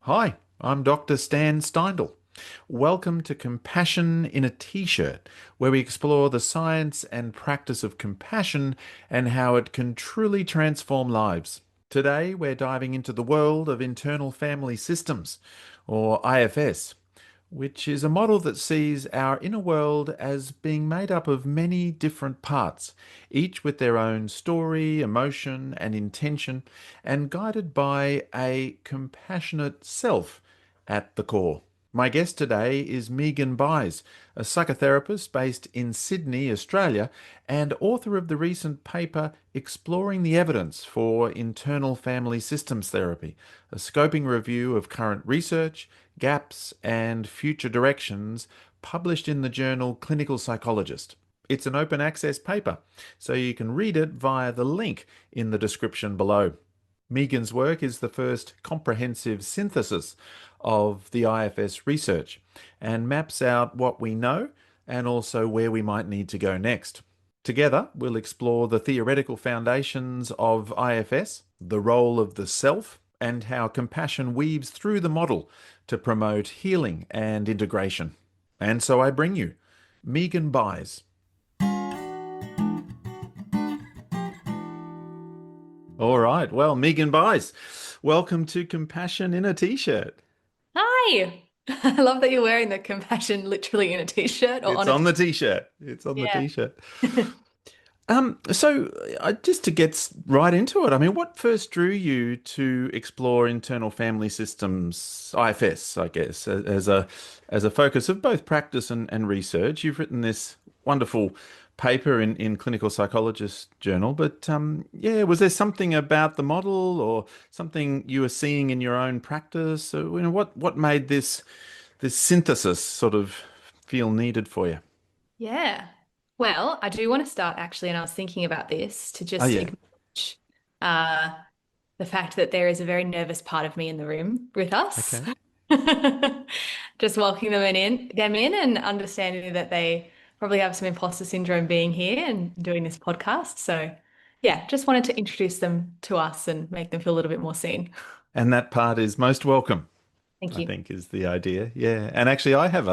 Hi, I'm Dr. Stan Steindl. Welcome to Compassion in a T-shirt, where we explore the science and practice of compassion and how it can truly transform lives. Today, we're diving into the world of internal family systems, or IFS, which is a model that sees our inner world as being made up of many different parts, each with their own story, emotion, and intention, and guided by a compassionate self at the core. My guest today is Megan Byes, a psychotherapist based in Sydney, Australia, and author of the recent paper Exploring the Evidence for Internal Family Systems Therapy, a scoping review of current research, gaps, and future directions, published in the journal Clinical Psychologist. It's an open access paper, so you can read it via the link in the description below. Megan's work is the first comprehensive synthesis of the IFS research and maps out what we know and also where we might need to go next. Together, we'll explore the theoretical foundations of IFS, the role of the self, and how compassion weaves through the model to promote healing and integration. And so I bring you Megan Byes. All right. Well, Megan Byes, welcome to Compassion in a T-shirt. Hi. I love that you're wearing the compassion literally in a t-shirt or It's on a on the t-shirt. T-shirt. It's on the Yeah. T-shirt. Just to get right into it, I mean, what first drew you to explore internal family systems, IFS, I guess, as a focus of both practice and research? You've written this wonderful paper in Clinical Psychologist journal, but yeah, was there something about the model or something you were seeing in your own practice? Or, what made this synthesis sort of feel needed for you? Yeah. Well, I do want to start actually, and I was thinking about this to Oh just yeah. acknowledge uh, the fact that there is a very nervous part of me in the room with us. Okay. Just welcoming them in and understanding that they probably have some imposter syndrome being here and doing this podcast. So yeah, just wanted to introduce them to us and make them feel a little bit more seen. And that part is most welcome, Thank I you. think is the idea. Yeah. And actually, I have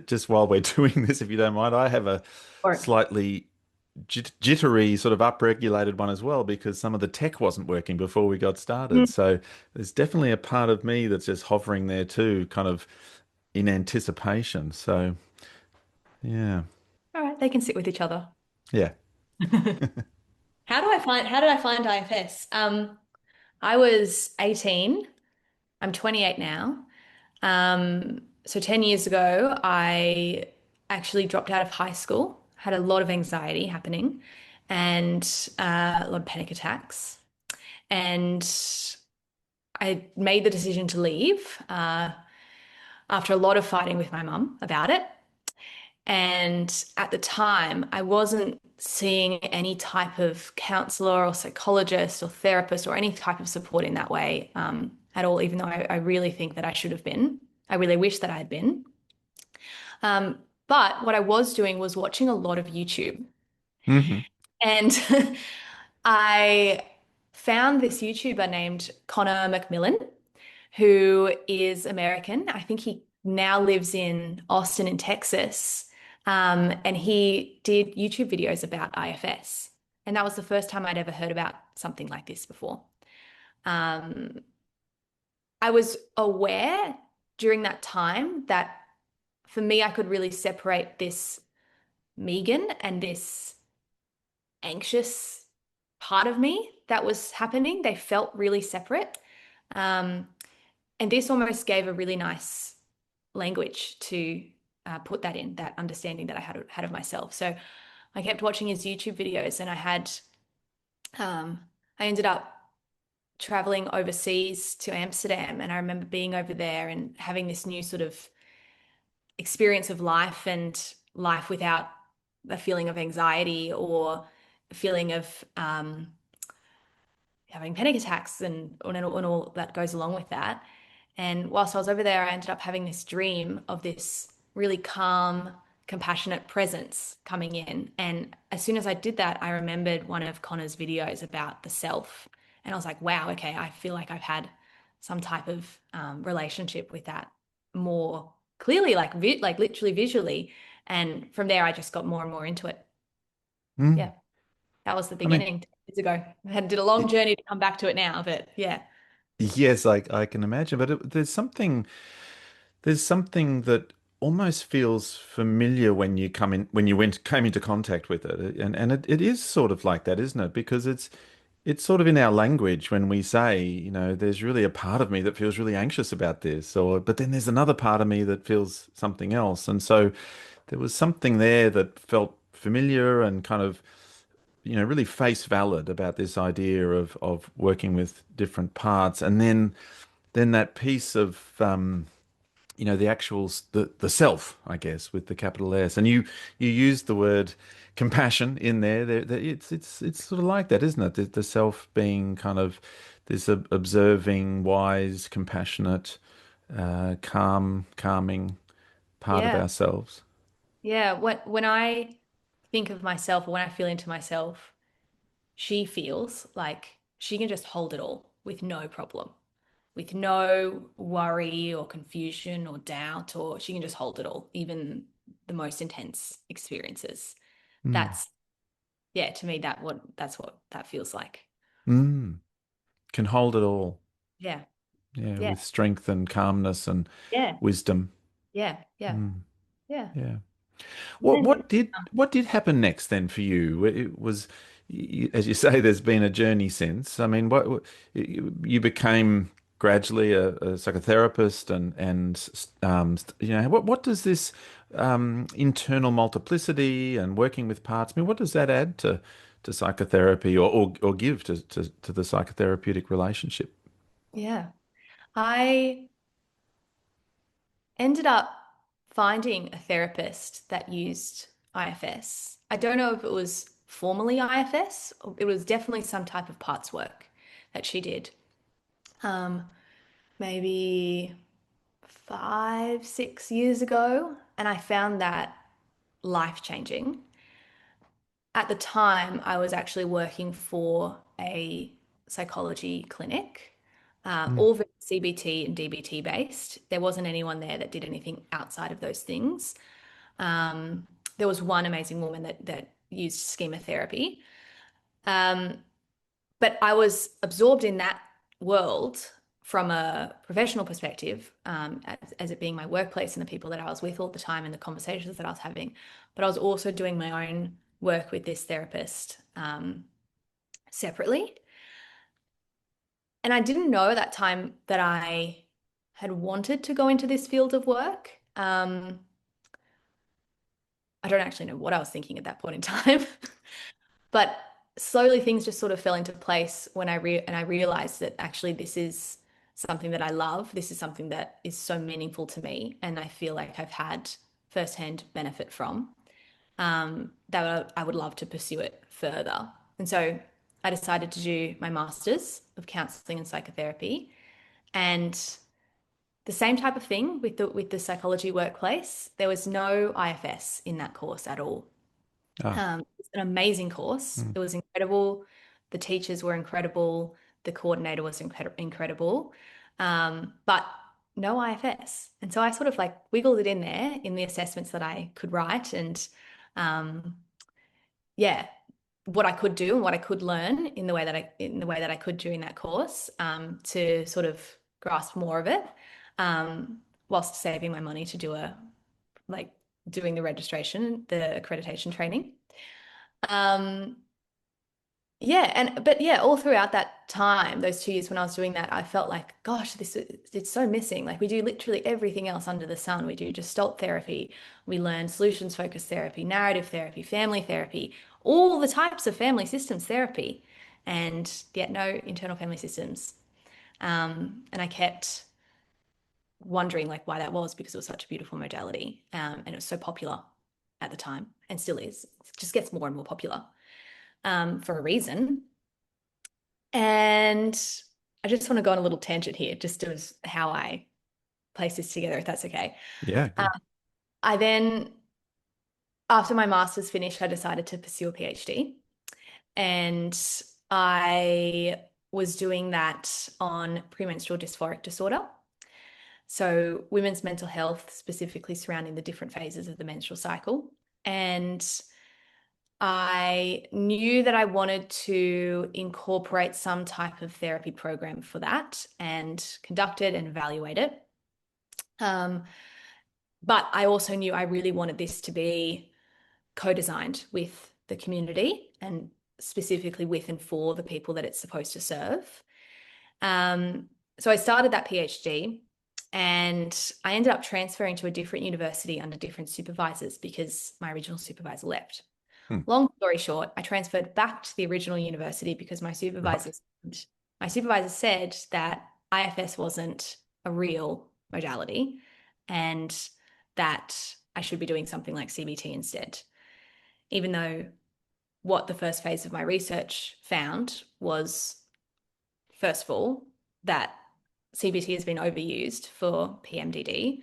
just while we're doing this, if you don't mind, I have a Or slightly jittery sort of upregulated one as well because some of the tech wasn't working before we got started. So there's definitely a part of me that's just hovering there too, kind of in anticipation. So yeah. all right, they can sit with each other. Yeah. How did I find IFS? I was 18. I'm 28 now. So 10 years ago, I actually dropped out of high school, had a lot of anxiety happening and a lot of panic attacks. And I made the decision to leave after a lot of fighting with my mum about it. And at the time, I wasn't seeing any type of counselor or psychologist or therapist or any type of support in that way at all, even though I really think that I should have been. I really wish that I had been. But what I was doing was watching a lot of YouTube. Hmm. And I found this YouTuber named Connor McMillan, who is American. I think he now lives in Austin in Texas. And he did YouTube videos about IFS. And that was the first time I'd ever heard about something like this before. Um, I was aware during that time that for me, I could really separate this Megan and this anxious part of me that was happening. They felt really separate. Um, and this almost gave a really nice language to put that in, that understanding that I had of myself. So I kept watching his YouTube videos and um, I ended up traveling overseas to Amsterdam. And I remember being over there and having this new sort of experience of life and life without a feeling of anxiety or a feeling of having panic attacks and all that goes along with that. And whilst I was over there, I ended up having this dream of this really calm, compassionate presence coming in. And as soon as I did that, I remembered one of Connor's videos about the self. And I was like, wow, okay, I feel like I've had some type of relationship with that more clearly, like literally visually. And from there, I just got more and more into it. Mm. Yeah, that was the I mean, beginning 10 years ago. Did a long y- journey to come back to it now, but yeah, yes, I can imagine, but there's something that almost feels familiar when you come in when you went came into contact with it, and it is sort of like that, isn't it? Because it's sort of in our language when we say, there's really a part of me that feels really anxious about this, or but then there's another part of me that feels something else, and so there was something there that felt familiar and kind of really face valid about this idea of working with different parts, and then that piece of the actual the self, I guess, with the capital S. And you used the word compassion in there. It's sort of like that, isn't it? The self being kind of this observing, wise, compassionate, calming part of yeah, ourselves. yeah. When I think of myself or when I feel into myself, she feels like she can just hold it all with no problem, with no worry or confusion or doubt, or she can just hold it all, even the most intense experiences. Mm. That's, yeah, to me, that's what that feels like. Mm. Can hold it all. Yeah, Yeah, yeah, with strength and calmness and yeah, wisdom. yeah, yeah, Mm. yeah. Yeah. And What then, what did what did happen next then for you? It was, as you say, there's been a journey since. I mean, you became gradually a psychotherapist, and what does this internal multiplicity and working with parts? I mean, what does that add to psychotherapy, or give to the psychotherapeutic relationship? yeah, I ended up finding a therapist that used IFS. I don't know if it was formally IFS, or it was definitely some type of parts work that she did. Um, Maybe 5, 6 years ago, and I found that life-changing. At the time, I was actually working for a psychology clinic, Mm. all very CBT and DBT based. There wasn't anyone there that did anything outside of those things. Um, there was one amazing woman that used schema therapy. Um, but I was absorbed in that world from a professional perspective, as it being my workplace and the people that I was with all the time and the conversations that I was having. But I was also doing my own work with this therapist separately. And I didn't know at that time that I had wanted to go into this field of work. I don't actually know what I was thinking at that point in time. But slowly things just sort of fell into place when I realized that actually this is something that I love. This is something that is so meaningful to me, and I feel like I've had firsthand benefit from. That I would love to pursue it further. And so I decided to do my master's of counseling and psychotherapy, and the same type of thing with the psychology workplace. There was no IFS in that course at all. Ah. It's an amazing course. Mm. It was incredible. The teachers were incredible. The coordinator was incredible. But no IFS. And so I sort of like wiggled it in there in the assessments that I could write and um, yeah, what I could do and what I could learn in the way that I could during that course to sort of grasp more of it, whilst saving my money to do like doing the registration, the accreditation training. Um, yeah, but yeah, all throughout that time, those 2 years when I was doing that, I felt like, gosh, it's so missing. Like we do literally everything else under the sun. We do Gestalt therapy, we learn solutions focused therapy, narrative therapy, family therapy, all the types of family systems therapy, and yet no internal family systems. And I kept wondering like why that was because it was such a beautiful modality, and it was so popular at the time and still is. It just gets more and more popular for a reason. And I just want to go on a little tangent here, just as how I place this together, if that's okay. Yeah, Um, good. I then, after my master's finished, I decided to pursue a PhD. And I was doing that on premenstrual dysphoric disorder. So, women's mental health, specifically surrounding the different phases of the menstrual cycle. And I knew that I wanted to incorporate some type of therapy program for that and conduct it and evaluate it. But I also knew I really wanted this to be co-designed with the community and specifically with and for the people that it's supposed to serve. So I started that PhD and I ended up transferring to a different university under different supervisors because my original supervisor left. Hmm. Long story short, I transferred back to the original university because Right. my supervisor said that IFS wasn't a real modality and that I should be doing something like CBT instead. Even though what the first phase of my research found was, first of all, that CBT has been overused for PMDD,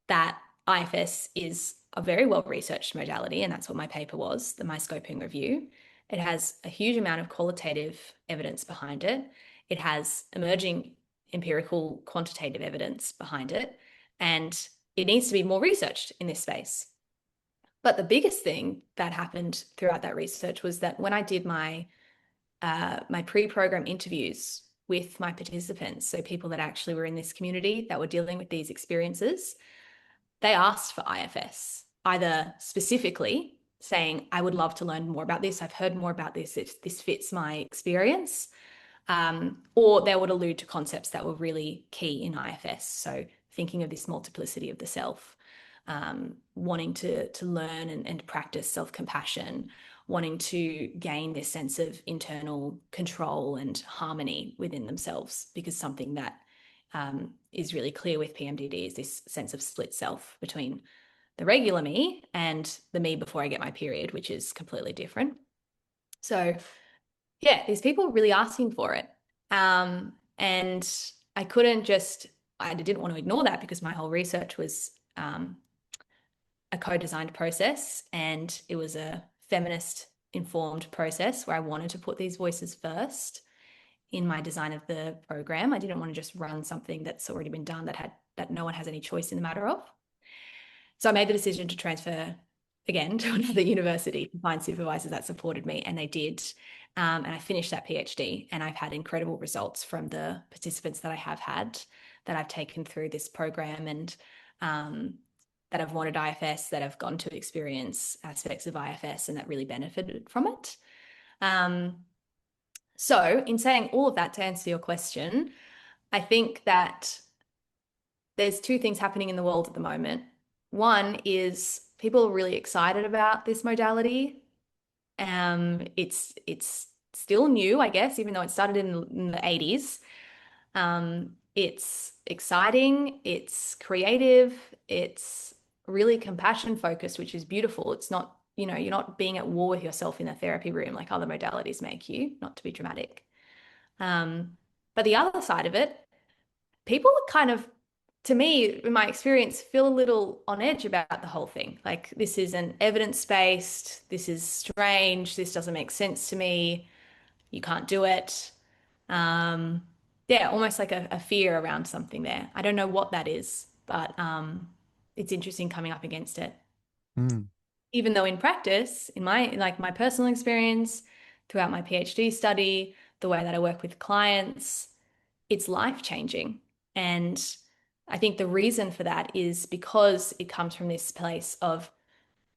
that IFS is a very well researched modality, and that's what my paper was, my scoping review. It has a huge amount of qualitative evidence behind it. It has emerging empirical quantitative evidence behind it, and it needs to be more researched in this space. But the biggest thing that happened throughout that research was that when I did my pre-program interviews with my participants, so people that actually were in this community that were dealing with these experiences, they asked for IFS, either specifically saying, I would love to learn more about this. I've heard more about this. This fits my experience. Or they would allude to concepts that were really key in IFS. So thinking of this multiplicity of the self, wanting to learn and practice self-compassion, wanting to gain this sense of internal control and harmony within themselves, because something that is really clear with PMDD is this sense of split self between the regular me and the me before I get my period, which is completely different. So yeah, these people were really asking for it. And I didn't want to ignore that because my whole research was a co-designed process and it was a feminist informed process where I wanted to put these voices first in my design of the program. I didn't want to just run something that's already been done that no one has any choice in the matter of. So I made the decision to transfer again to another university to find supervisors that supported me, and they did. And I finished that PhD, and I've had incredible results from the participants that I have had that I've taken through this program and that have wanted IFS, that have gone to experience aspects of IFS and that really benefited from it. So in saying all of that, to answer your question, I think that there's two things happening in the world at the moment. One is people are really excited about this modality. It's still new, I guess, even though it started in the 80s. It's exciting, it's creative, it's really compassion focused, which is beautiful. It's not, you're not being at war with yourself in a therapy room like other modalities make you, not to be dramatic. But the other side of it, people are kind of, to me, in my experience, feel a little on edge about the whole thing. Like, this isn't evidence-based, this is strange, this doesn't make sense to me, you can't do it. Yeah, almost like a fear around something there. I don't know what that is, but it's interesting coming up against it. Mm. Even though in practice, in my personal experience, throughout my PhD study, the way that I work with clients, it's life-changing. And I think the reason for that is because it comes from this place of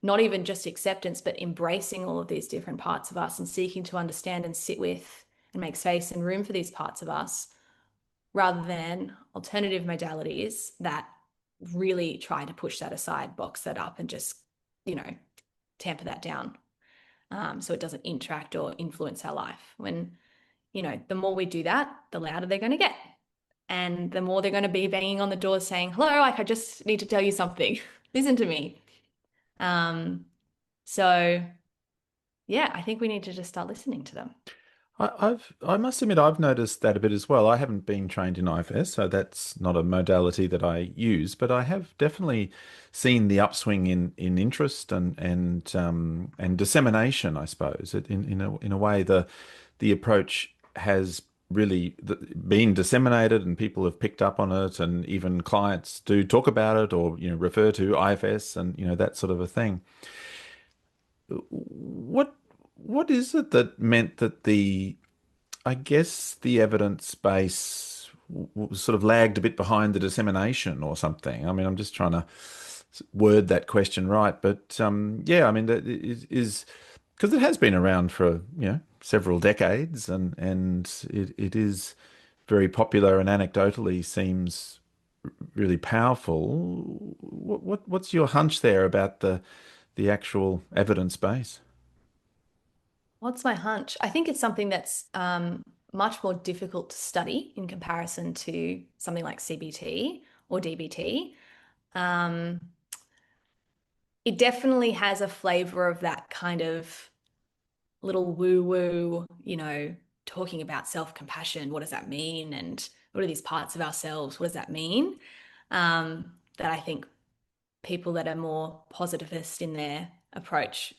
not even just acceptance, but embracing all of these different parts of us and seeking to understand and sit with and make space and room for these parts of us, rather than alternative modalities that really try to push that aside, box that up, and just, tamper that down, so it doesn't interact or influence our life. When, the more we do that, the louder they're going to get. And the more they're going to be banging on the door saying, hello, like, I just need to tell you something. Listen to me. So yeah, I think we need to just start listening to them. I must admit I've noticed that a bit as well. I haven't been trained in IFS, so that's not a modality that I use, but I have definitely seen the upswing in interest and dissemination, I suppose. In a way, the approach has really been disseminated and people have picked up on it, and even clients do talk about it or refer to IFS and that sort of a thing. What what is it that meant that I guess the evidence base sort of lagged a bit behind the dissemination or something? I mean, I'm just trying to word that question right, but yeah, I mean, that is because it has been around for several decades, and it is very popular and anecdotally seems really powerful. What's your hunch there about the actual evidence base? What's my hunch? I think it's something that's much more difficult to study in comparison to something like CBT or DBT. Um, it definitely has a flavor of that kind of little woo-woo, talking about self-compassion. What does that mean? And what are these parts of ourselves? What does that mean? That I think people that are more positivist in their approach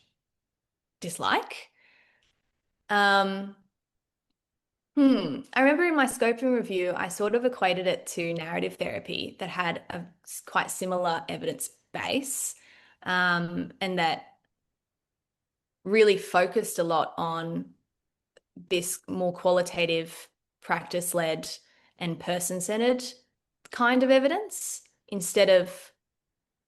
dislike. Um, I remember in my scoping review, I sort of equated it to narrative therapy that had a quite similar evidence base, and that really focused a lot on this more qualitative, practice-led, and person-centered kind of evidence instead of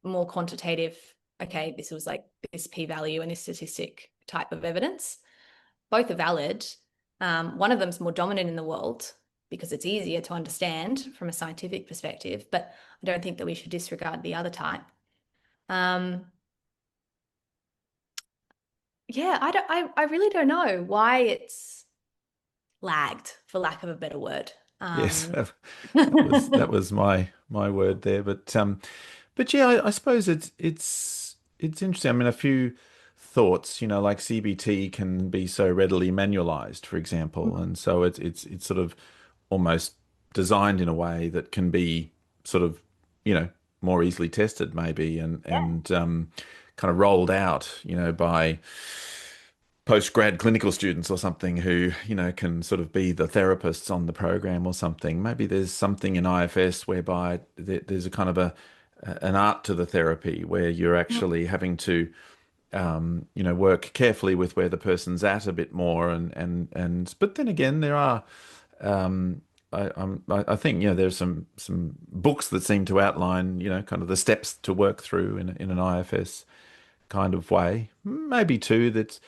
more quantitative, okay, this was like this p-value and this statistic type of evidence. Both are valid. One of them's more dominant in the world because it's easier to understand from a scientific perspective, but I don't think that we should disregard the other type. Um, yeah, I really don't know why it's lagged, for lack of a better word. Yes, Um, that was my word there, but yeah, I suppose it's interesting. I mean, a few thoughts, like CBT can be so readily manualized, for example, and so it's sort of almost designed in a way that can be sort of, more easily tested maybe, and kind of rolled out, by post-grad clinical students or something who, can sort of be the therapists on the program or something. Maybe there's something in IFS whereby there's a kind of an art to the therapy where you're actually having to work carefully with where the person's at a bit more, and but then again, there are I think there's some books that seem to outline kind of the steps to work through in an IFS kind of way. Maybe too that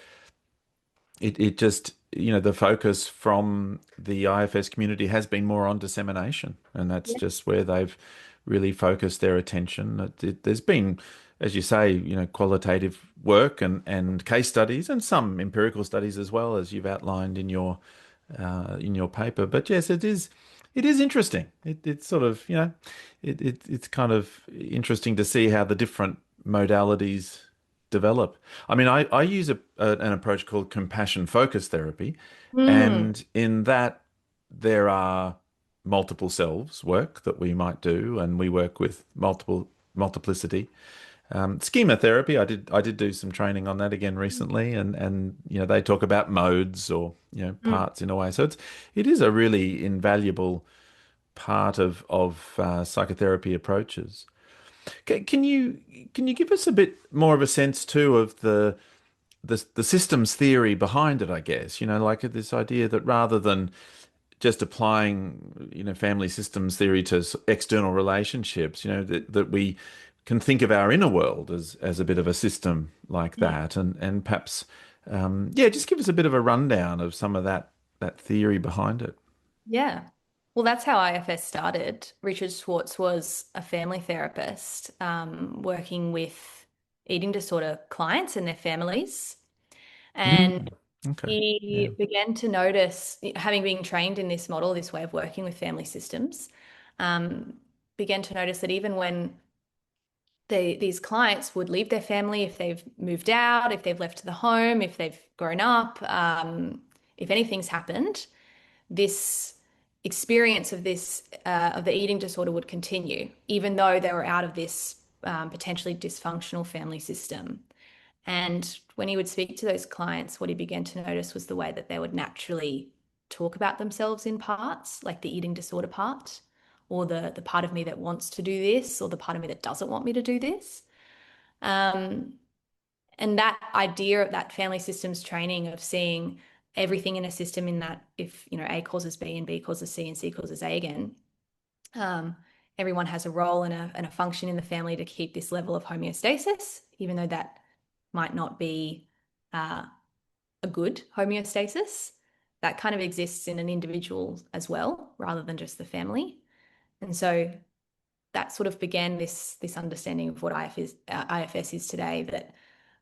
it just the focus from the IFS community has been more on dissemination, and that's yeah, just where they've really focused their attention. There's been, as you say, qualitative work and case studies and some empirical studies as well, as you've outlined in your paper. But yes, it is interesting. It's sort of it's kind of interesting to see how the different modalities develop. I mean, I use an approach called compassion focused therapy, Mm, and in that there are multiple selves work that we might do, and we work with multiplicity. Schema therapy, I did do some training on that again recently, and they talk about modes or mm. parts in a way. So it is a really invaluable part of psychotherapy approaches. Can you give us a bit more of a sense too of the systems theory behind it, I guess, like this idea that rather than just applying, family systems theory to external relationships, that we can think of our inner world as a bit of a system like Mm. that, and perhaps, yeah, just give us a bit of a rundown of some of that theory behind it. Yeah. Well, that's how IFS started. Richard Schwartz was a family therapist, working with eating disorder clients and their families. And Mm, okay. Yeah. he began to notice, having been trained in this model, this way of working with family systems, um, began to notice that even when these clients would leave their family, if they've moved out, if they've left the home, if they've grown up, if anything's happened, this experience of this of the eating disorder would continue, even though they were out of this potentially dysfunctional family system. And when he would speak to those clients, what he began to notice was the way that they would naturally talk about themselves in parts, like the eating disorder part, or the part of me that wants to do this, or the part of me that doesn't want me to do this. Um, and that idea of that family systems training of seeing everything in a system in that if, A causes B and B causes C and C causes A again, um, everyone has a role and a function in the family to keep this level of homeostasis, even though that might not be uh, a good homeostasis. That kind of exists in an individual as well, rather than just the family. And so that sort of began this understanding of what IFS is today, that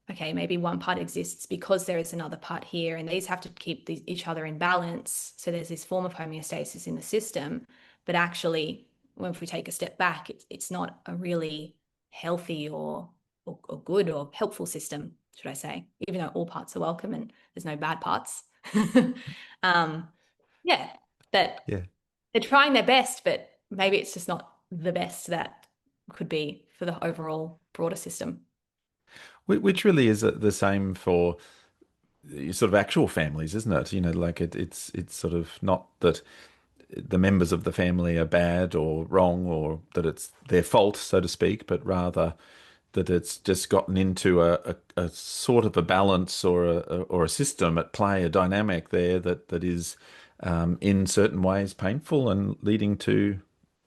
okay, maybe one part exists because there is another part here, and these have to keep each other in balance. So there's this form of homeostasis in the system. But actually, if we take a step back, it's not a really healthy or good or helpful system, should I say, even though all parts are welcome and there's no bad parts. um, yeah, that Yeah. they're trying their best, but maybe it's just not the best that could be for the overall broader system. Which really is the same for sort of actual families, isn't it? Like it's sort of not that the members of the family are bad or wrong or that it's their fault, so to speak, but rather that it's just gotten into a sort of a balance or a system at play, a dynamic there that is in certain ways painful and leading to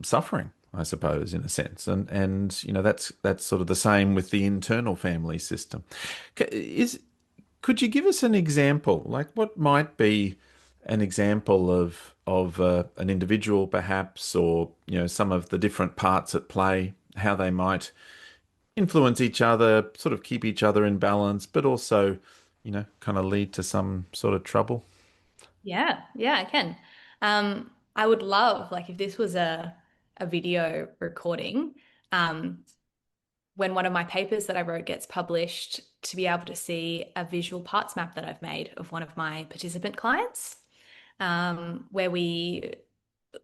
suffering, I suppose, in a sense. And that's sort of the same with the internal family system. Is Could you give us an example? Like what might be an example of an individual perhaps, or some of the different parts at play, how they might influence each other, sort of keep each other in balance, but also, kind of lead to some sort of trouble? Yeah, yeah, I can. I would love, like, if this was a video recording, um, when one of my papers that I wrote gets published, to be able to see a visual parts map that I've made of one of my participant clients, where we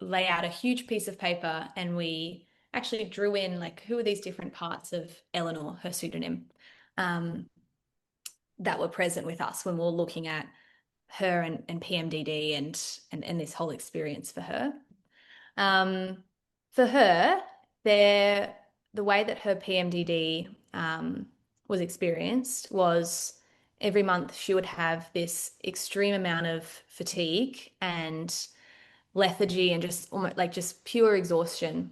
lay out a huge piece of paper and we actually drew in like who are these different parts of Eleanor, her pseudonym, um, that were present with us when we were looking at her and PMDD and this whole experience for her. Um, for her, the way that her PMDD was experienced was every month she would have this extreme amount of fatigue and lethargy and just almost like just pure exhaustion,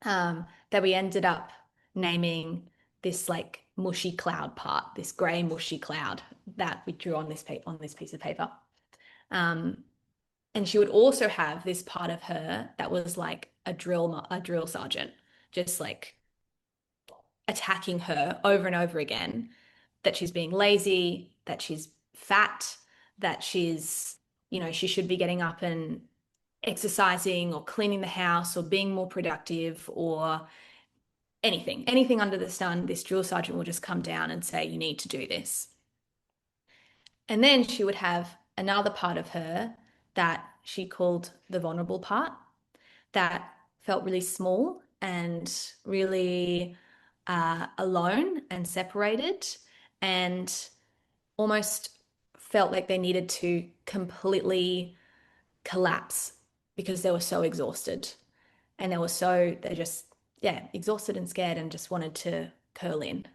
that we ended up naming this like mushy cloud part, this grey mushy cloud that we drew on this piece of paper. Um, and she would also have this part of her that was like a drill sergeant, just like attacking her over and over again, that she's being lazy, that she's fat, that she should be getting up and exercising or cleaning the house or being more productive or anything under the sun. This drill sergeant will just come down and say, you need to do this. And then she would have another part of her that she called the vulnerable part, that felt really small and really alone and separated, and almost felt like they needed to completely collapse because they were so exhausted and they just, yeah, exhausted and scared and just wanted to curl in.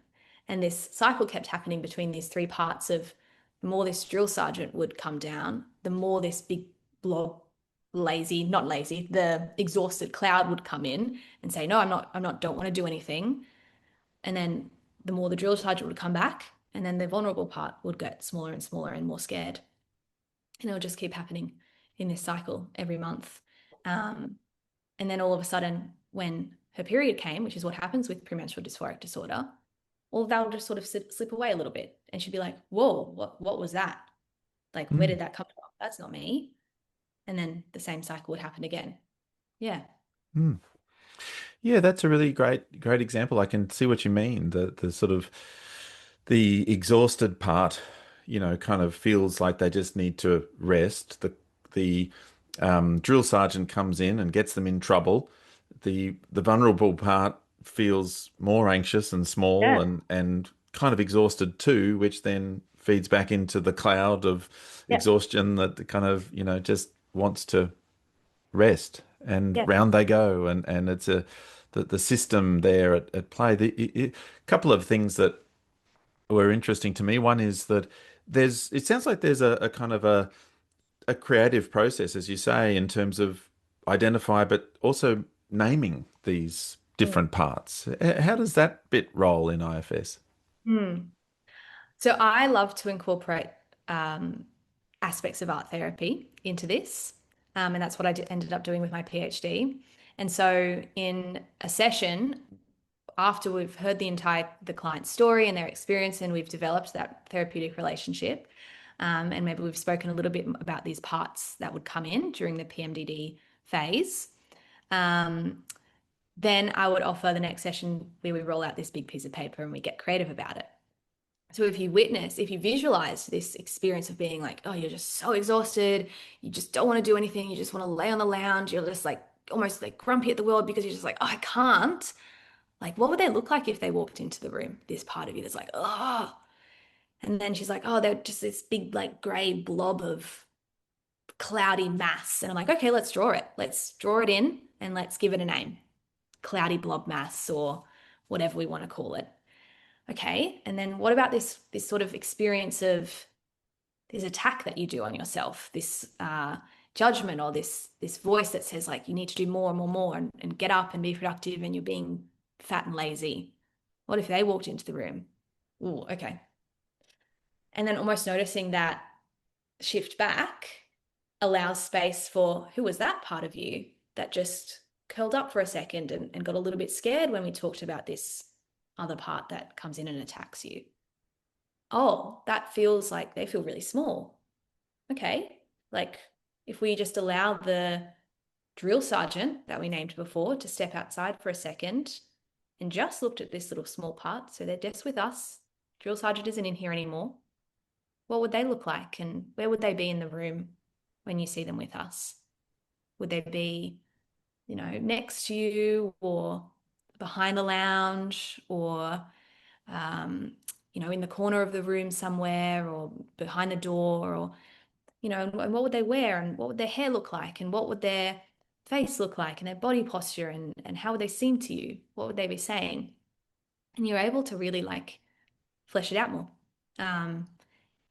And this cycle kept happening between these three parts of the more this drill sergeant would come down, the more this big blob, not lazy, the exhausted cloud would come in and say, no, don't want to do anything. And then the more the drill sergeant would come back, and then the vulnerable part would get smaller and smaller and more scared. And it would just keep happening in this cycle every month. And then all of a sudden, when her period came, which is what happens with premenstrual dysphoric disorder, all that will just sort of slip away a little bit. And she'd be like, whoa, what was that? Like, where Mm. did that come from? That's not me. And then the same cycle would happen again. Yeah. Mm. Yeah, that's a really great example. I can see what you mean. The sort of the exhausted part, kind of feels like they just need to rest. The drill sergeant comes in and gets them in trouble. The vulnerable part feels more anxious and small Yeah. and kind of exhausted too, which then feeds back into the cloud of Yep. exhaustion that kind of, just wants to rest, and Yeah. round they go. And it's the system there at play. A couple of things that were interesting to me. One is that it sounds like there's a kind of a creative process, as you say, in terms of identify, but also naming these Mm. different parts. How does that bit roll in IFS? Hmm. So I love to incorporate um, aspects of art therapy into this. And that's what ended up doing with my PhD. And so in a session, after we've heard the client's story and their experience, and we've developed that therapeutic relationship, and maybe we've spoken a little bit about these parts that would come in during the PMDD phase, um, then I would offer the next session where we roll out this big piece of paper and we get creative about it. So if you visualize this experience of being like, oh, you're just so exhausted, you just don't want to do anything, you just want to lay on the lounge, you're just like almost like grumpy at the world because you're just like, oh, I can't. Like, what would they look like if they walked into the room? This part of you that's like, oh. And then she's like, oh, they're just this big, like, gray blob of cloudy mass. And I'm like, okay, let's draw it. Let's draw it in and let's give it a name. Cloudy blob mass or whatever we want to call it. Okay. And then what about this sort of experience of this attack that you do on yourself, this judgment or this voice that says like you need to do more and more and more and get up and be productive and you're being fat and lazy. What if they walked into the room? Oh, okay. And then almost noticing that shift back allows space for who was that part of you that just curled up for a second and got a little bit scared when we talked about this other part that comes in and attacks you. Oh, that feels like they feel really small. Okay. Like if we just allow the drill sergeant that we named before to step outside for a second and just looked at this little small part. So they're just with us. Drill sergeant isn't in here anymore. What would they look like? And where would they be in the room when you see them with us? Would they be, next to you or behind the lounge or, in the corner of the room somewhere or behind the door or and what would they wear and what would their hair look like and what would their face look like and their body posture and how would they seem to you? What would they be saying? And you're able to really like flesh it out more. Um,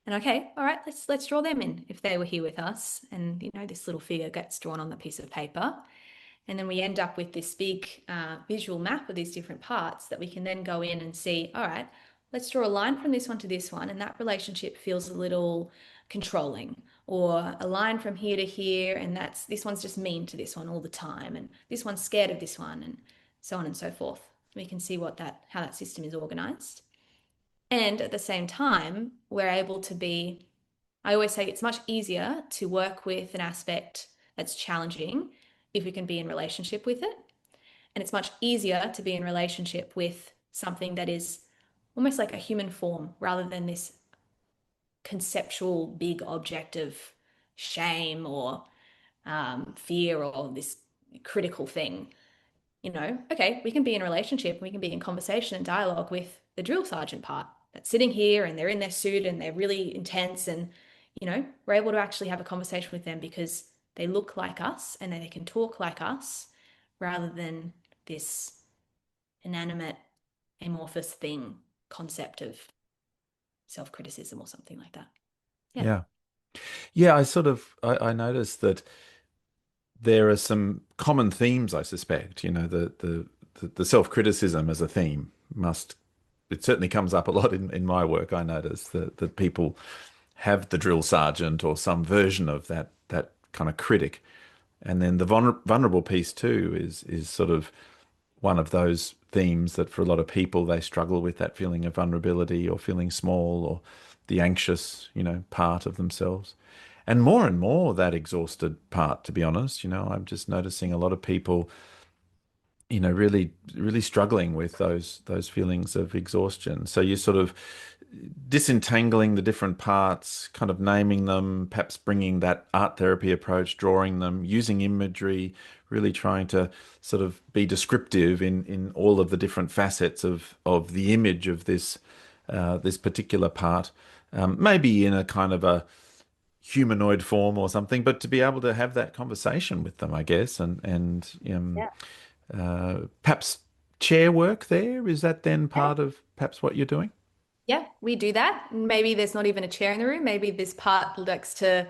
and okay, all right, let's draw them in if they were here with us. And this little figure gets drawn on the piece of paper. And then we end up with this big visual map of these different parts that we can then go in and see, all right, let's draw a line from this one to this one. And that relationship feels a little controlling, or a line from here to here. And this one's just mean to this one all the time. And this one's scared of this one, and so on and so forth. We can see how that system is organized. And at the same time, we're able to I always say it's much easier to work with an aspect that's challenging if we can be in relationship with it. And it's much easier to be in relationship with something that is almost like a human form rather than this conceptual big object of shame or fear or this critical thing. Okay, we can be in a relationship, we can be in conversation and dialogue with the drill sergeant part that's sitting here and they're in their suit and they're really intense and we're able to actually have a conversation with them because they look like us and they can talk like us rather than this inanimate amorphous thing concept of self-criticism or something like that. Yeah. Yeah. Yeah, I noticed that there are some common themes, I suspect. The self-criticism as a theme it certainly comes up a lot in my work. I notice that people have the drill sergeant or some version of that kind of critic. And then the vulnerable piece too is sort of one of those themes that for a lot of people they struggle with, that feeling of vulnerability or feeling small or the anxious, part of themselves. And more that exhausted part, to be honest. I'm just noticing a lot of people, really, really struggling with those feelings of exhaustion. So you sort of disentangling the different parts, kind of naming them, perhaps bringing that art therapy approach, drawing them, using imagery, really trying to sort of be descriptive in all of the different facets of the image of this particular part. maybe in a kind of a humanoid form or something, but to be able to have that conversation with them, I guess, and Yeah. perhaps chair work there, is that then Yeah. part of perhaps what you're doing? Yeah, we do that. Maybe there's not even a chair in the room. Maybe this part likes to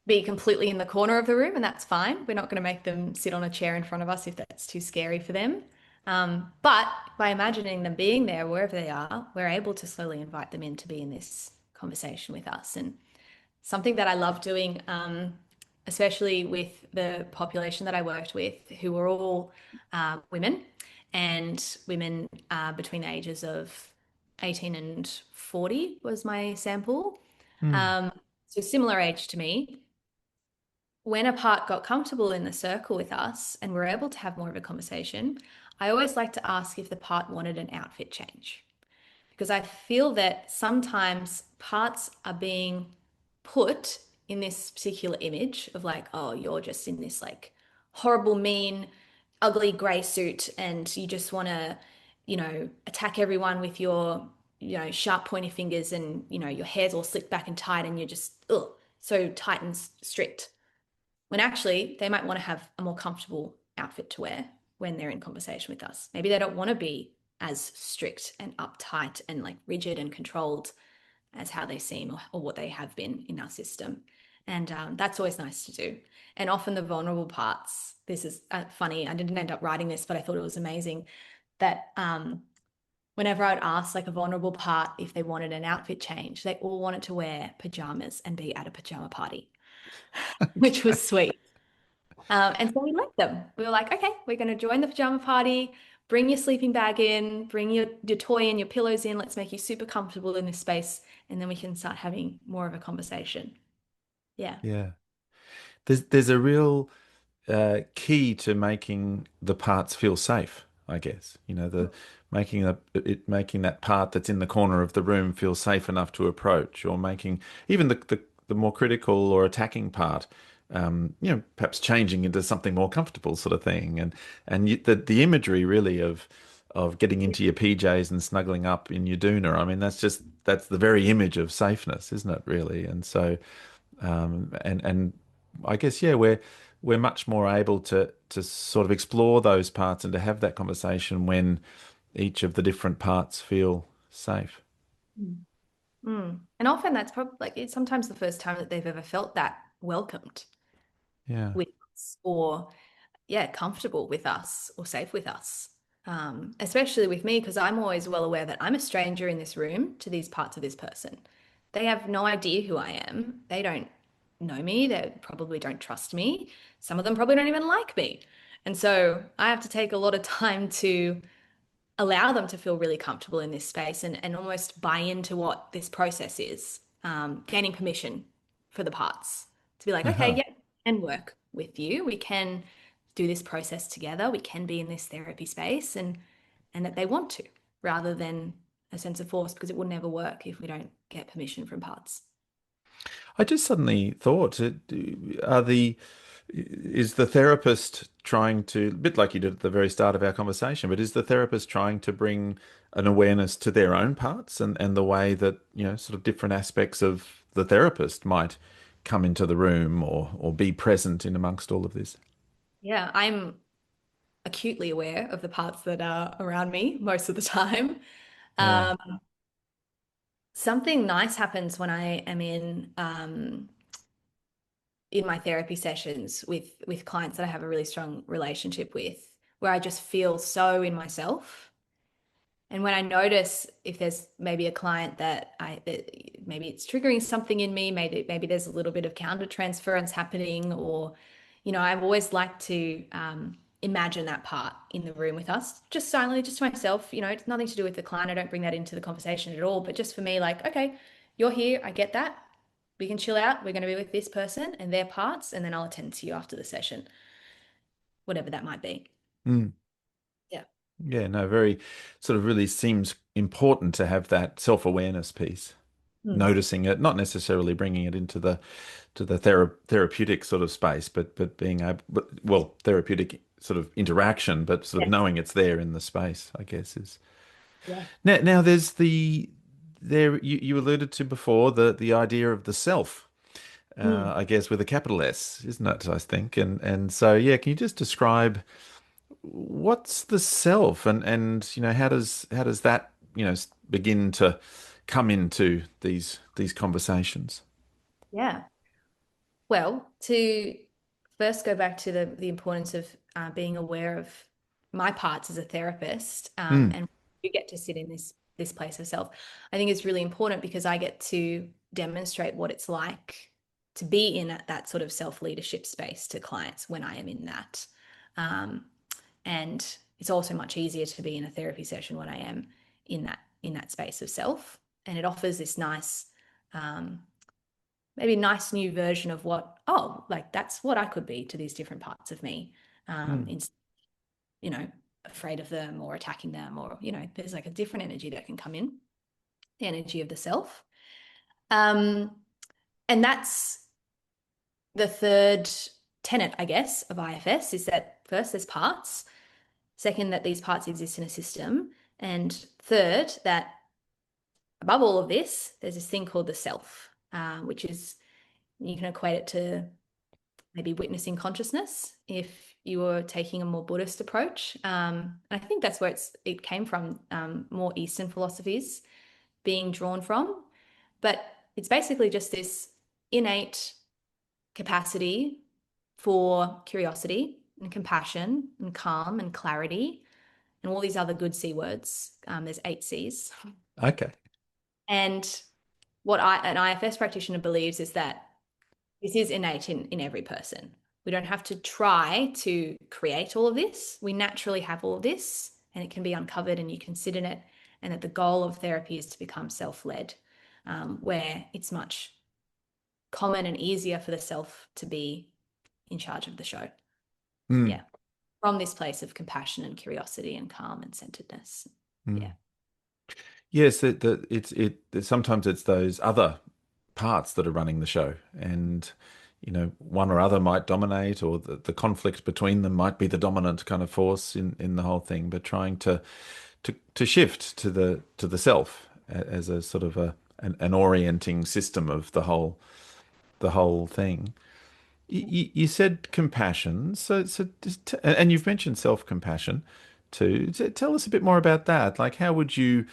be completely in the corner of the room, and that's fine. We're not going to make them sit on a chair in front of us if that's too scary for them. But by imagining them being there wherever they are, we're able to slowly invite them in to be in this conversation with us. And something that I love doing, especially with the population that I worked with, who were all women and women between the ages of 18 and 40 was my sample. Hmm. Um, so similar age to me. When a part got comfortable in the circle with us and we're able to have more of a conversation, I always like to ask if the part wanted an outfit change because I feel that sometimes parts are being put in this particular image of like, oh, you're just in this like horrible, mean, ugly gray suit and you just want to, attack everyone with your, sharp pointy fingers and, your hair's all slicked back and tight and you're just, ugh, so tight and strict. When actually they might want to have a more comfortable outfit to wear when they're in conversation with us. Maybe they don't want to be as strict and uptight and like rigid and controlled as how they seem or what they have been in our system. And that's always nice to do. And often the vulnerable parts, this is funny, I didn't end up writing this, but I thought it was amazing that whenever I'd ask like a vulnerable part if they wanted an outfit change, they all wanted to wear pajamas and be at a pajama party, which was sweet. And so we let them. We were like, okay, we're going to join the pajama party. Bring your sleeping bag in, bring your toy and your pillows in. Let's make you super comfortable in this space. And then we can start having more of a conversation. Yeah. Yeah. There's a real key to making the parts feel safe, I guess. The making that part that's in the corner of the room feel safe enough to approach, or making even the more critical or attacking part, perhaps changing into something more comfortable, sort of thing. The imagery really of getting into your PJs and snuggling up in your doona. I mean, that's the very image of safeness, isn't it? Really, and so. And I guess yeah, we're much more able to sort of explore those parts and to have that conversation when each of the different parts feel safe. Mm. And often that's probably like it's sometimes the first time that they've ever felt that welcomed Yeah. with us or yeah, comfortable with us or safe with us. Especially with me, because I'm always well aware that I'm a stranger in this room to these parts of this person. They have no idea who I am. They don't know me. They probably don't trust me. Some of them probably don't even like me. And so I have to take a lot of time to allow them to feel really comfortable in this space and almost buy into what this process is, gaining permission for the parts to be like, okay, Uh-huh. yeah, we can work with you. We can do this process together. We can be in this therapy space and that they want to rather than a sense of force because it will never work if we don't get permission from parts. I just suddenly thought, are the is the therapist trying to, a bit like you did at the very start of our conversation, but is the therapist trying to bring an awareness to their own parts and the way that, sort of different aspects of the therapist might come into the room or be present in amongst all of this? Yeah, I'm acutely aware of the parts that are around me most of the time. Yeah. Um, Something nice happens when I am in my therapy sessions with clients that I have a really strong relationship with, where I just feel so in myself. And when I notice if there's maybe a client that maybe it's triggering something in me, maybe there's a little bit of countertransference happening, or I've always liked to imagine that part in the room with us, just silently, just to myself. It's nothing to do with the client. I don't bring that into the conversation at all, but just for me, like, okay, you're here. I get that. We can chill out. We're going to be with this person and their parts, and then I'll attend to you after the session, whatever that might be. Mm. Yeah. Yeah, no, very sort of really seems important to have that self-awareness piece, Hmm. noticing it, not necessarily bringing it into the therapeutic sort of space, but being able, well, therapeutic sort of interaction, but sort of Yes. knowing it's there in the space, I guess is. Yeah. Now there's the there you alluded to before the idea of the self, Mm. I guess with a capital S, isn't it? I think, and so yeah, can you just describe what's the self, and how does that begin to come into these conversations? Yeah. Well, to first go back to the importance of being aware of my parts as a therapist, Mm, and you get to sit in this place of self. I think it's really important because I get to demonstrate what it's like to be in that sort of self-leadership space to clients when I am in that. Um, and it's also much easier to be in a therapy session when I am in that space of self. And it offers this nice um, maybe a nice new version of what, oh, like that's what I could be to these different parts of me. mm, In, afraid of them or attacking them, or, there's like a different energy that can come in, the energy of the self. Um, and that's the third tenet, I guess, of IFS is that first, there's parts. Second, that these parts exist in a system. And third, that above all of this, there's this thing called the self, which is, you can equate it to maybe witnessing consciousness if you were taking a more Buddhist approach. I think that's where it came from, more Eastern philosophies being drawn from. But it's basically just this innate capacity for curiosity and compassion and calm and clarity and all these other good C words. There's 8 Cs. okay. And what an IFS practitioner believes is that this is innate in every person. We don't have to try to create all of this. We naturally have all of this, and it can be uncovered and you can sit in it. And that the goal of therapy is to become self-led, where it's much common and easier for the self to be in charge of the show. Mm, Yeah. From this place of compassion and curiosity and calm and centeredness. Yeah. mm. Yes, sometimes it's those other parts that are running the show, and one or other might dominate, or the conflict between them might be the dominant kind of force in the whole thing. But trying to shift to the self as a sort of an orienting system of the whole thing. You said compassion, so and you've mentioned self-compassion too. Tell us a bit more about that. Like, how would you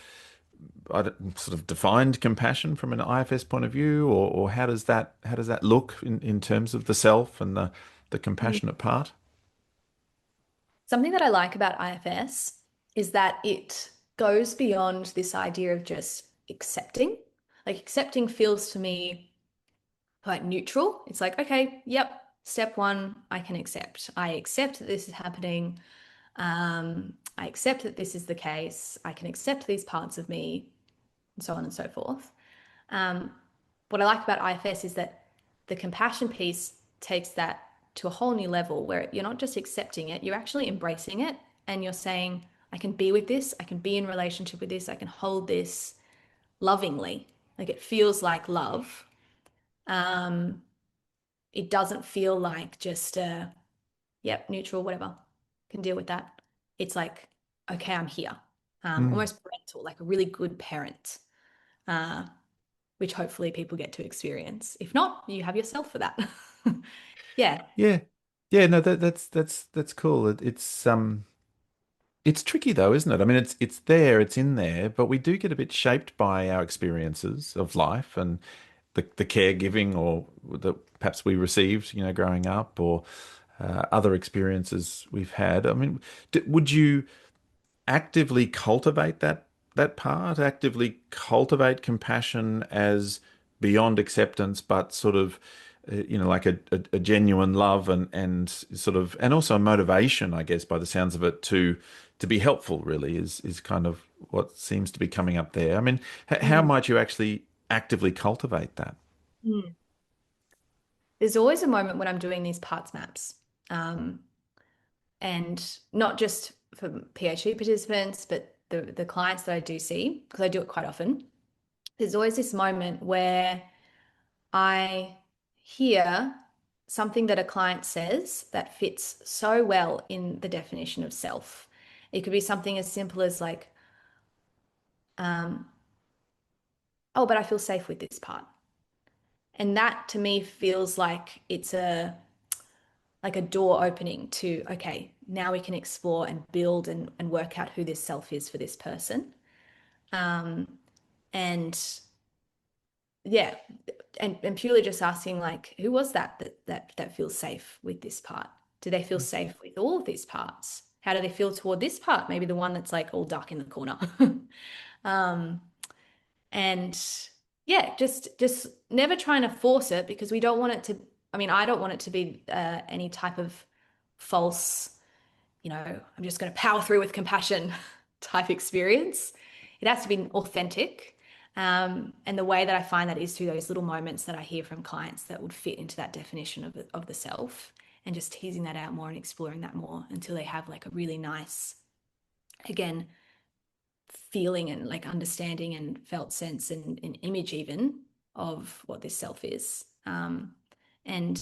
sort of defined compassion from an IFS point of view, or how does that look in terms of the self and the compassionate part? Something that I like about IFS is that it goes beyond this idea of just accepting. Like accepting feels to me like neutral. It's like, okay, yep, step one, I can accept. I accept that this is happening. I accept that this is the case. I can accept these parts of me, and so on and so forth. Um, what I like about IFS is that the compassion piece takes that to a whole new level where you're not just accepting it, you're actually embracing it and you're saying, I can be with this, I can be in relationship with this, I can hold this lovingly. Like it feels like love. Um, it doesn't feel like just yep, neutral, whatever, can deal with that. It's like, okay, I'm here. Mm. Almost parental, like a really good parent. Uh, which hopefully people get to experience. If not, you have yourself for that. Yeah. Yeah, yeah. No, that's cool. It's tricky though, isn't it? I mean, it's there, it's in there, but we do get a bit shaped by our experiences of life and the caregiving or that perhaps we received, growing up, or other experiences we've had. I mean, would you actively cultivate that part, actively cultivate compassion as beyond acceptance, but sort of like a genuine love and sort of and also motivation, I guess, by the sounds of it, to be helpful really is kind of what seems to be coming up there. I mean, how Mm. might you actually actively cultivate that? Mm. There's always a moment when I'm doing these parts maps. Um, and not just for PhD participants, but the clients that I do see, because I do it quite often. There's always this moment where I hear something that a client says that fits so well in the definition of self. It could be something as simple as like, um, oh, but I feel safe with this part. And that to me feels like it's a door opening to, okay, now we can explore and build and work out who this self is for this person. Um, and yeah, and purely just asking like, who was that feels safe with this part? Do they feel safe with all of these parts? How do they feel toward this part? Maybe the one that's like all dark in the corner. Um, and yeah, just never trying to force it because we don't want it to, I mean, I don't want it to be any type of false, I'm just going to power through with compassion type experience. It has to be authentic. And the way that I find that is through those little moments that I hear from clients that would fit into that definition of the self, and just teasing that out more and exploring that more until they have like a really nice, again, feeling and like understanding and felt sense and image even of what this self is. And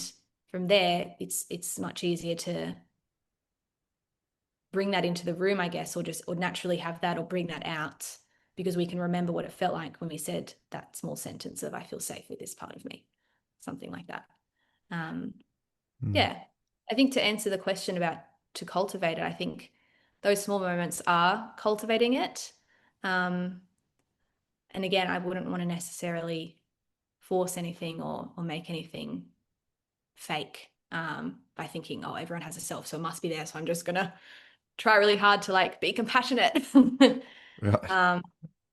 from there, it's much easier to bring that into the room, I guess, or naturally have that or bring that out because we can remember what it felt like when we said that small sentence of I feel safe with this part of me, something like that. Um, Mm. yeah, I think to answer the question about to cultivate it, I think those small moments are cultivating it. Um, and again, I wouldn't want to necessarily force anything or make anything fake by thinking, oh, everyone has a self, so it must be there. So I'm just gonna try really hard to like be compassionate. Right. um,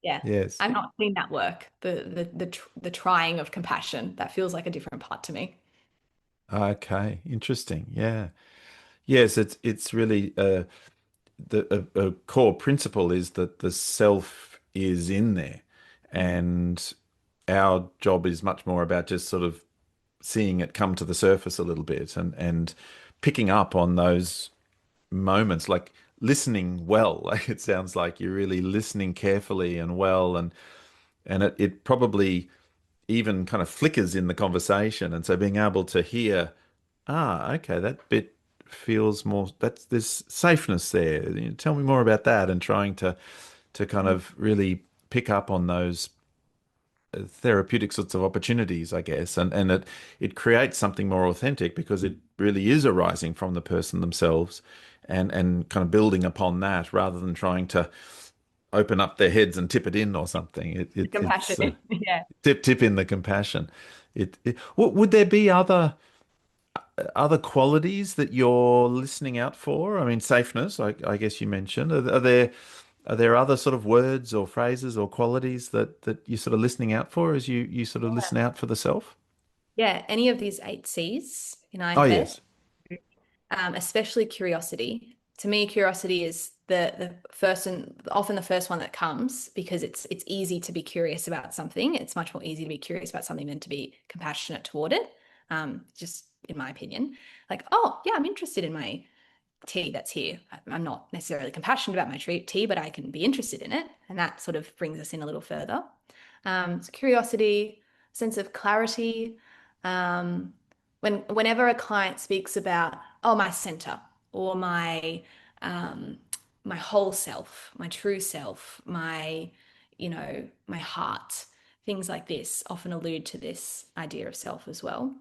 yeah, Yes. I've not seen that work. The trying of compassion that feels like a different part to me. Okay. Interesting. Yeah. Yes, it's really a core principle is that the self is in there, Mm. and our job is much more about just sort of seeing it come to the surface a little bit and picking up on those moments, like listening well. Like it sounds like you're really listening carefully and well, and it probably even kind of flickers in the conversation. And so being able to hear, okay, that bit feels more, that's there's safeness there. You know, tell me more about that, and trying to kind Mm. of really pick up on those therapeutic sorts of opportunities, I guess, and it creates something more authentic because it really is arising from the person themselves, and kind of building upon that rather than trying to open up their heads and tip it in or something. It's Compassion. Yeah. tip in the compassion. Would there be other qualities that you're listening out for? I mean, safeness, I guess you mentioned. Are there other sort of words or phrases or qualities that you're sort of listening out for as you sort of listen out for the self? Yeah, any of these eight C's in Oh, IFS, yes. especially curiosity. To me, curiosity is the first and often the first one that comes because it's easy to be curious about something. It's much more easy to be curious about something than to be compassionate toward it. Just in my opinion, like, oh yeah, I'm interested in my tea that's here. I'm not necessarily compassionate about my tea, but I can be interested in it, and that sort of brings us in a little further. So curiosity, sense of clarity. Um, whenever a client speaks about, oh, my center or um, my whole self, my true self, my heart, things like this often allude to this idea of self as well.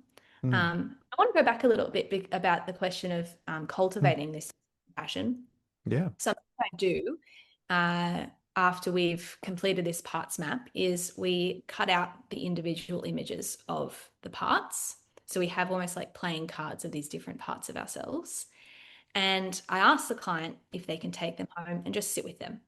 Mm, I want to go back a little bit about the question of mm, cultivating this passion. yeah. Something I do uh, after we've completed this parts map is we cut out the individual images of the parts. So we have almost like playing cards of these different parts of ourselves. And I ask the client if they can take them home and just sit with them.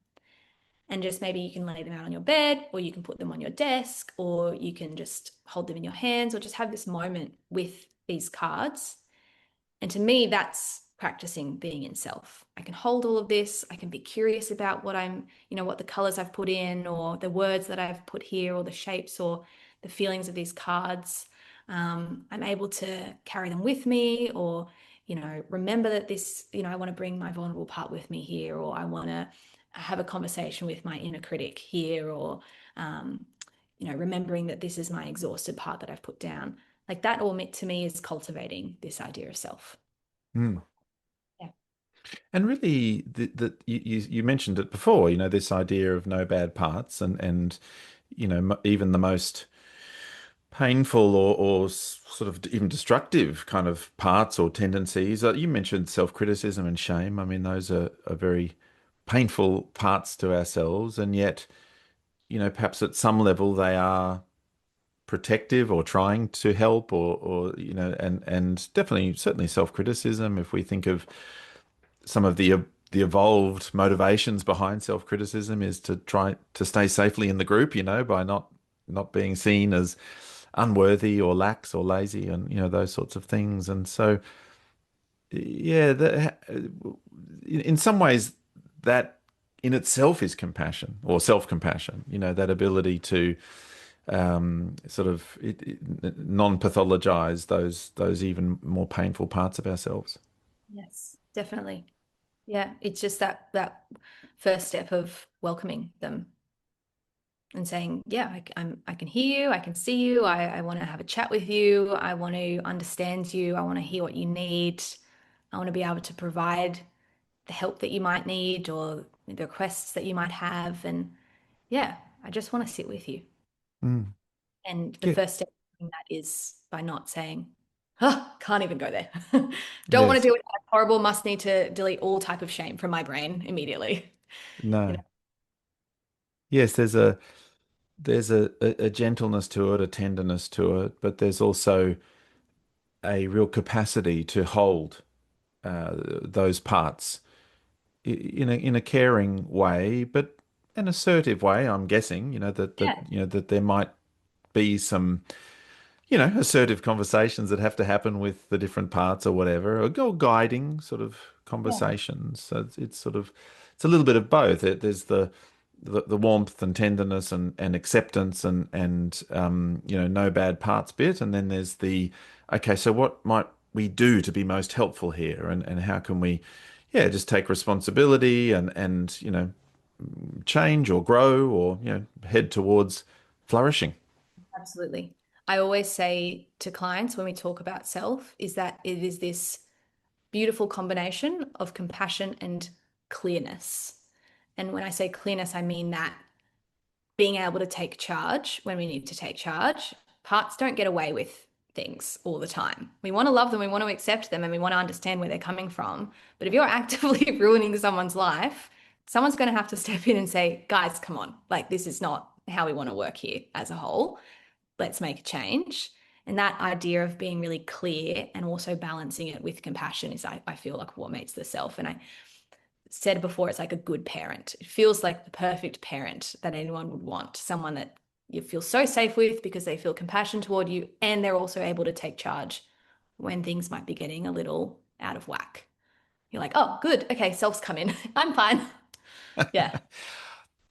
And just maybe you can lay them out on your bed, or you can put them on your desk, or you can just hold them in your hands, or just have this moment with these cards. And to me, that's practicing being in self. I can hold all of this. I can be curious about what the colors I've put in, or the words that I've put here, or the shapes, or the feelings of these cards. I'm able to carry them with me, or, remember that I want to bring my vulnerable part with me here, or I want to have a conversation with my inner critic here, or, um, remembering that this is my exhausted part that I've put down. Like that all to me is cultivating this idea of self. Mm. Yeah. And really, you mentioned it before, this idea of no bad parts, and even the most painful or sort of even destructive kind of parts or tendencies. You mentioned self-criticism and shame. I mean, those are very painful parts to ourselves, and yet, perhaps at some level they are protective or trying to help or and definitely certainly self-criticism. If we think of some of the evolved motivations behind self-criticism is to try to stay safely in the group, by not being seen as unworthy or lax or lazy and those sorts of things. And so yeah, in some ways that in itself is compassion or self-compassion, that ability to sort of non-pathologize those even more painful parts of ourselves. Yes, definitely. Yeah, it's just that first step of welcoming them and saying, yeah, I can hear you, I can see you, I want to have a chat with you, I want to understand you, I want to hear what you need, I want to be able to provide the help that you might need or the requests that you might have. And yeah, I just want to sit with you. Mm. And the Yeah. first step in that is by not saying, oh, can't even go there. Don't want to Yes. deal with that. Horrible, must need to delete all type of shame from my brain immediately. You know, No. Yes, there's a gentleness to it, a tenderness to it, but there's also a real capacity to hold those parts in a caring way, but an assertive way. I'm guessing, yeah, that there might be some assertive conversations that have to happen with the different parts or whatever, or go guiding sort of yeah, conversations. So it's sort of it's a little bit of both. There's the warmth and tenderness and acceptance and no bad parts bit, and then there's the okay. So what might we do to be most helpful here, and how can we, yeah, just take responsibility and change or grow or head towards flourishing. absolutely. I always say to clients when we talk about self is that it is this beautiful combination of compassion and clearness. And when I say clearness, I mean that being able to take charge when we need to take charge. Parts don't get away with things all the time. We want to love them, we want to accept them, and we want to understand where they're coming from. But if you're actively ruining someone's life, someone's going to have to step in and say, guys, come on, like this is not how we want to work here as a whole. Let's make a change. And that idea of being really clear and also balancing it with compassion is, I feel like, what makes the self. And I said before, it's like a good parent. It feels like the perfect parent that anyone would want, someone that you feel so safe with because they feel compassion toward you and they're also able to take charge when things might be getting a little out of whack. You're like, oh, good. Okay, self's come in. I'm fine. Yeah.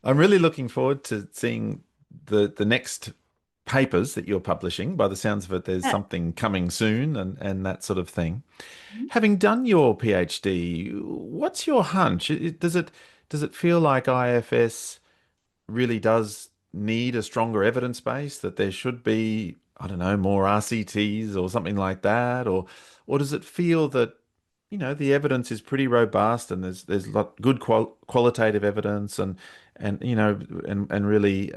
I'm really looking forward to seeing the next papers that you're publishing. By the sounds of it, there's Yeah. something coming soon and that sort of thing. Having done your PhD, what's your hunch? Does it feel like IFS really does need a stronger evidence base, that there should be, I don't know, more RCTs or something like that? Or does it feel that, the evidence is pretty robust and there's good qualitative evidence and and really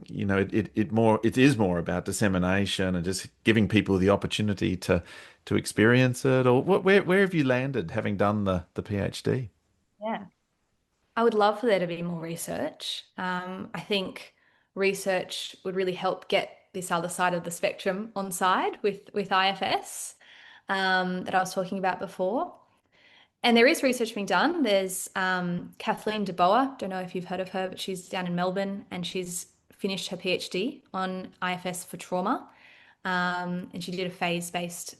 it is more about dissemination and just giving people the opportunity to experience it? Or where have you landed having done the PhD? Yeah. I would love for there to be more research. I think research would really help get this other side of the spectrum on side with IFS that I was talking about before. And there is research being done. There's Kathleen DeBoer. Don't know if you've heard of her, but she's down in Melbourne and she's finished her PhD on IFS for trauma. And she did a phase-based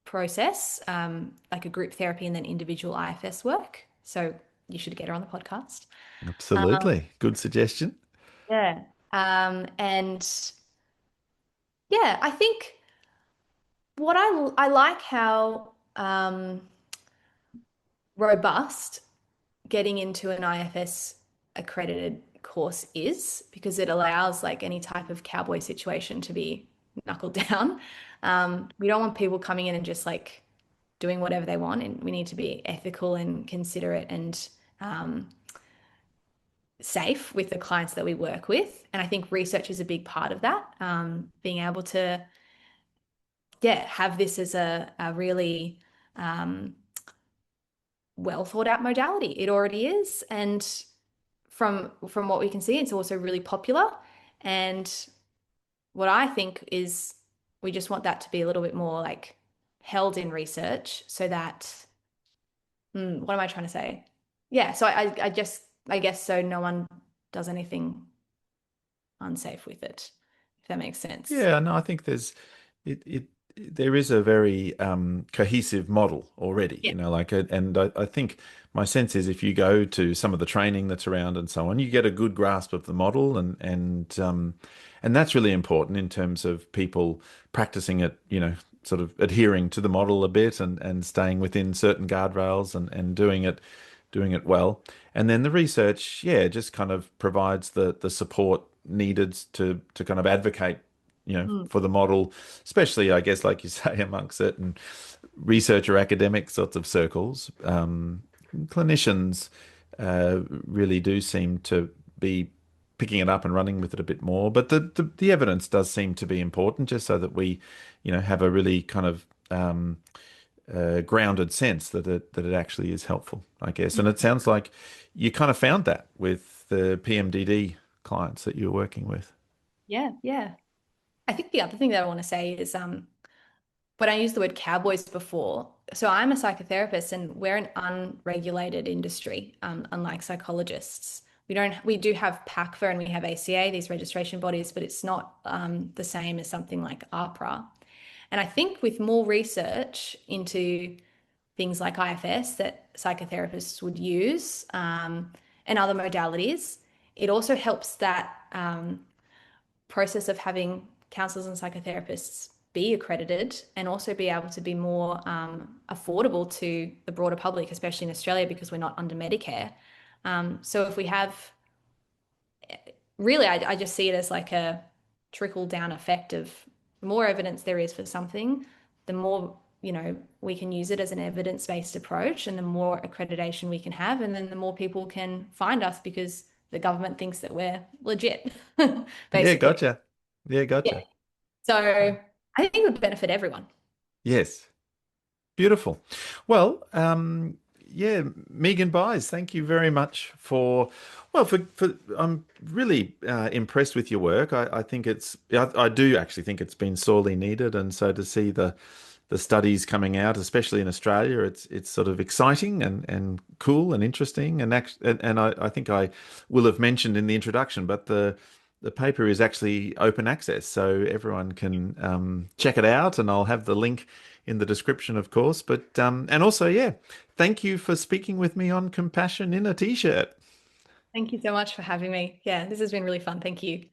process, like a group therapy and then individual IFS work. So you should get her on the podcast. Absolutely. Good suggestion. Yeah. And yeah, I think what I like how robust getting into an IFS accredited course is because it allows like any type of cowboy situation to be knuckled down. We don't want people coming in and just like doing whatever they want, and we need to be ethical and considerate and safe with the clients that we work with. And I think research is a big part of that. Being able to, yeah, have this as a really um, well thought out modality. It already is. And from what we can see, it's also really popular. And what I think is we just want that to be a little bit more like held in research so that, what am I trying to say? Yeah, so I just, I guess so no one does anything unsafe with it, if that makes sense. Yeah, no, I think it there is a very cohesive model already, Yeah. like, and I think my sense is if you go to some of the training that's around and so on, you get a good grasp of the model, and that's really important in terms of people practicing it, sort of adhering to the model a bit and staying within certain guardrails and doing it well. And then the research, yeah, just kind of provides the support needed to kind of advocate, Mm. for the model, especially, I guess, like you say, among certain researcher academic sorts of circles. Clinicians really do seem to be picking it up and running with it a bit more, but the evidence does seem to be important, just so that we, have a really kind of grounded sense that it actually is helpful, I guess. And it sounds like you kind of found that with the PMDD clients that you're working with. Yeah, yeah. I think the other thing that I want to say is when I used the word cowboys before, so I'm a psychotherapist and we're an unregulated industry, unlike psychologists. We do have PACFA and we have ACA, these registration bodies, but it's not the same as something like APRA. And I think with more research into things like IFS that psychotherapists would use and other modalities, it also helps that process of having counselors and psychotherapists be accredited and also be able to be more affordable to the broader public, especially in Australia because we're not under Medicare. So if we have, really, I just see it as like a trickle down effect of the more evidence there is for something, the more, we can use it as an evidence-based approach and the more accreditation we can have, and then the more people can find us because the government thinks that we're legit, Yeah, basically. gotcha. Yeah, Yeah. gotcha. So I think it would benefit everyone. Yes. Beautiful. Well, yeah, Megan Byes, thank you very much for I'm really impressed with your work. I think I do actually think it's been sorely needed. And so to see the studies coming out, especially in Australia, it's sort of exciting and cool and interesting. And I think I will have mentioned in the introduction, but the paper is actually open access, so everyone can check it out, and I'll have the link in the description, of course. But and also, yeah, thank you for speaking with me on compassion in a t-shirt. Thank you so much for having me. Yeah, this has been really fun. Thank you.